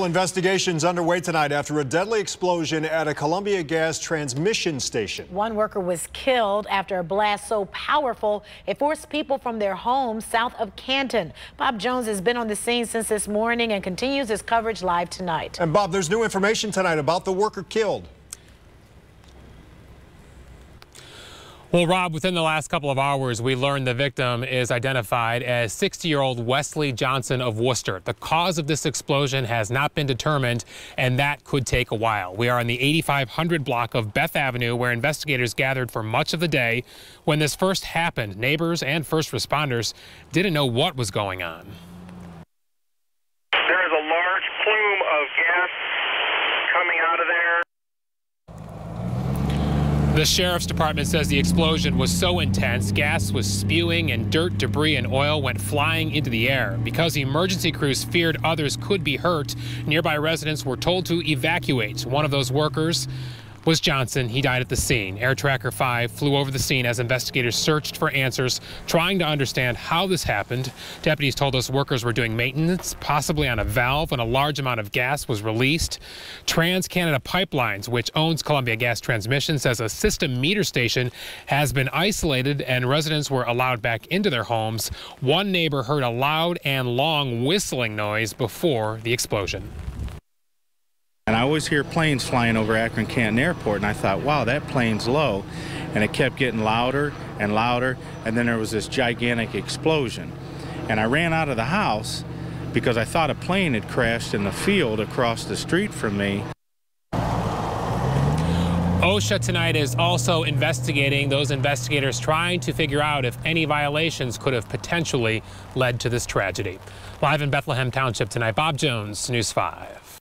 Investigations underway tonight after a deadly explosion at a Columbia Gas transmission station. One worker was killed after a blast so powerful it forced people from their homes south of Canton. Bob Jones has been on the scene since this morning and continues his coverage live tonight. And Bob, there's new information tonight about the worker killed. Well, Rob, within the last couple of hours, we learned the victim is identified as 60-year-old Wesley Johnson of Worcester. The cause of this explosion has not been determined, and that could take a while. We are on the 8500 block of Beth Avenue, where investigators gathered for much of the day. When this first happened, neighbors and first responders didn't know what was going on. There is a large plume of gas coming out of there. The sheriff's department says the explosion was so intense, gas was spewing and dirt, debris, and oil went flying into the air. Because emergency crews feared others could be hurt, nearby residents were told to evacuate. One of those workers was Johnson. He died at the scene. Air Tracker 5 flew over the scene as investigators searched for answers, trying to understand how this happened. Deputies told us workers were doing maintenance, possibly on a valve, when a large amount of gas was released. TransCanada Pipelines, which owns Columbia Gas Transmission, says a system meter station has been isolated and residents were allowed back into their homes. One neighbor heard a loud and long whistling noise before the explosion. And I always hear planes flying over Akron Canton Airport, and I thought, wow, that plane's low. And it kept getting louder and louder, and then there was this gigantic explosion. And I ran out of the house because I thought a plane had crashed in the field across the street from me. OSHA tonight is also investigating, those investigators trying to figure out if any violations could have potentially led to this tragedy. Live in Bethlehem Township tonight, Bob Jones, News 5.